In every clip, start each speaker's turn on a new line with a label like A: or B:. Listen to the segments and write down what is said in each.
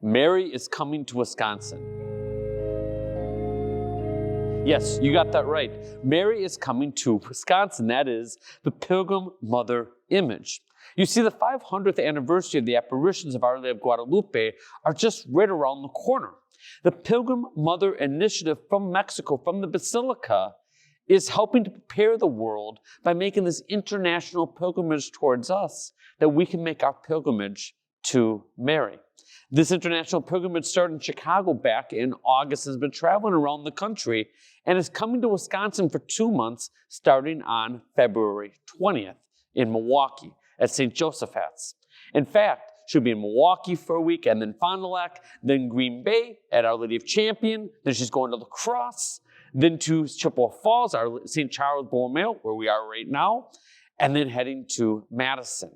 A: Mary is coming to Wisconsin. Yes, you got that right. Mary is coming to Wisconsin. That is the Pilgrim Mother Image. You see, the 500th anniversary of the apparitions of Our Lady of Guadalupe are just right around the corner. The Pilgrim Mother Initiative from Mexico, from the Basilica, is helping to prepare the world by making this international pilgrimage towards us, that we can make our pilgrimage to Mary. This international pilgrimage started in Chicago back in August, has been traveling around the country, and is coming to Wisconsin for 2 months, starting on February 20th in Milwaukee at St. Joseph's. In fact, she'll be in Milwaukee for a week, and then Fond du Lac, then Green Bay at Our Lady of Champion, then she's going to La Crosse, then to Chippewa Falls, our St. Charles Borromeo, where we are right now, and then heading to Madison.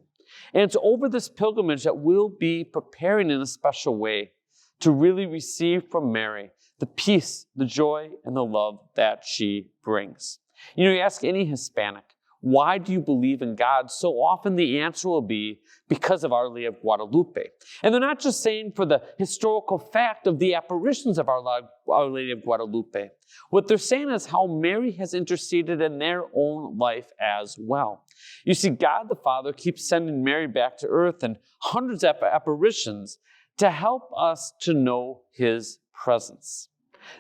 A: And it's over this pilgrimage that we'll be preparing in a special way to really receive from Mary the peace, the joy, and the love that she brings. You ask any Hispanic, why do you believe in God? So often the answer will be because of Our Lady of Guadalupe. And they're not just saying for the historical fact of the apparitions of Our Lady of Guadalupe. What they're saying is how Mary has interceded in their own life as well. You see, God the Father keeps sending Mary back to earth and hundreds of apparitions to help us to know His presence.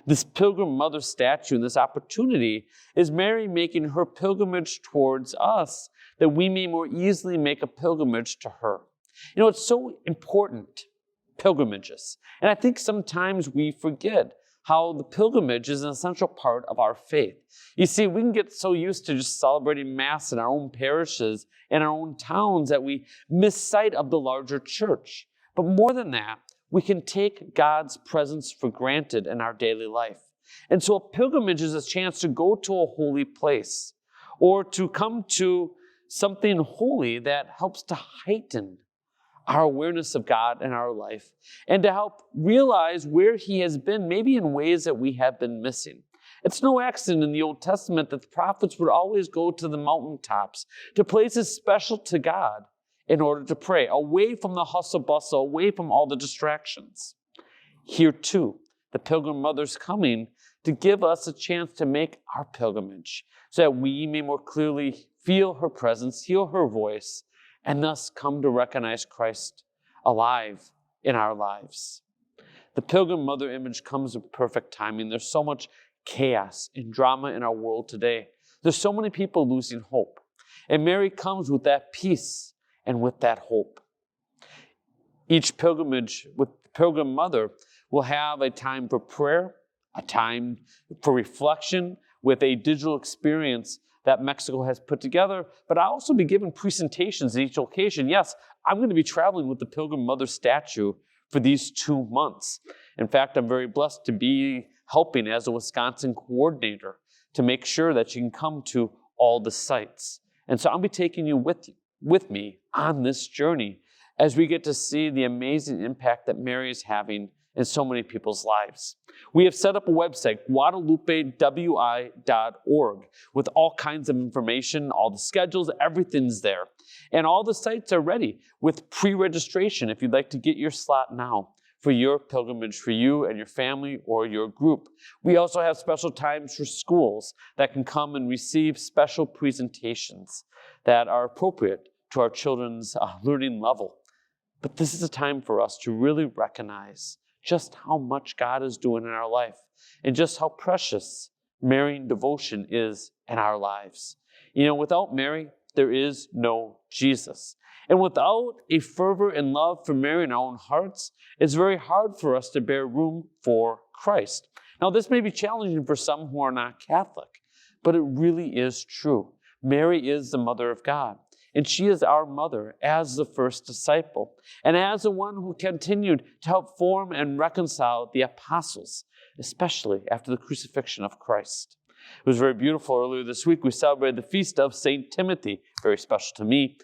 A: This Pilgrim Mother statue and this opportunity is Mary making her pilgrimage towards us that we may more easily make a pilgrimage to her. It's so important, pilgrimages. And I think sometimes we forget how the pilgrimage is an essential part of our faith. You see, we can get so used to just celebrating Mass in our own parishes, in our own towns, that we miss sight of the larger church. But more than that, we can take God's presence for granted in our daily life. And so a pilgrimage is a chance to go to a holy place or to come to something holy that helps to heighten our awareness of God in our life and to help realize where He has been, maybe in ways that we have been missing. It's no accident in the Old Testament that the prophets would always go to the mountaintops, to places special to God, in order to pray, away from the hustle bustle, away from all the distractions. Here too, the Pilgrim Mother's coming to give us a chance to make our pilgrimage so that we may more clearly feel her presence, hear her voice, and thus come to recognize Christ alive in our lives. The Pilgrim Mother image comes with perfect timing. There's so much chaos and drama in our world today. There's so many people losing hope. And Mary comes with that peace and with that hope. Each pilgrimage with the Pilgrim Mother will have a time for prayer, a time for reflection with a digital experience that Mexico has put together, but I'll also be giving presentations at each location. Yes, I'm going to be traveling with the Pilgrim Mother statue for these 2 months. In fact, I'm very blessed to be helping as a Wisconsin coordinator to make sure that you can come to all the sites. And so I'll be taking you with me on this journey as we get to see the amazing impact that Mary is having in so many people's lives. We have set up a website, guadalupewi.org, with all kinds of information, all the schedules, everything's there. And all the sites are ready with pre-registration if you'd like to get your slot now for your pilgrimage, for you and your family or your group. We also have special times for schools that can come and receive special presentations that are appropriate to our children's learning level. But this is a time for us to really recognize just how much God is doing in our life and just how precious Marian devotion is in our lives. Without Mary, there is no Jesus. And without a fervor and love for Mary in our own hearts, it's very hard for us to bear room for Christ. Now, this may be challenging for some who are not Catholic, but it really is true. Mary is the Mother of God, and she is our mother as the first disciple, and as the one who continued to help form and reconcile the apostles, especially after the crucifixion of Christ. It was very beautiful. Earlier this week, we celebrated the feast of St. Timothy, very special to me.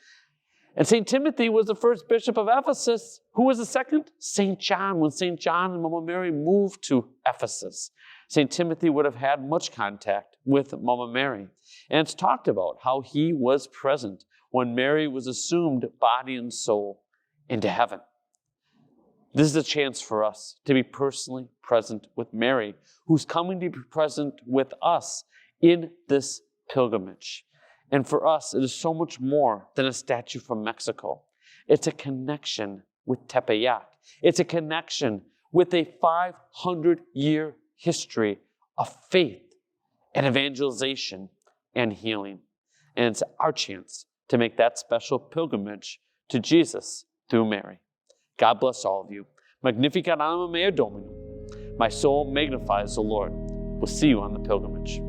A: And St. Timothy was the first bishop of Ephesus. Who was the second? St. John, when St. John and Mama Mary moved to Ephesus. St. Timothy would have had much contact with Mama Mary. And it's talked about how he was present when Mary was assumed body and soul into heaven. This is a chance for us to be personally present with Mary, who's coming to be present with us in this pilgrimage. And for us, it is so much more than a statue from Mexico. It's a connection with Tepeyac. It's a connection with a 500-year history of faith and evangelization and healing. And it's our chance to make that special pilgrimage to Jesus through Mary. God bless all of you. Magnificat anima mea Dominum. My soul magnifies the Lord. We'll see you on the pilgrimage.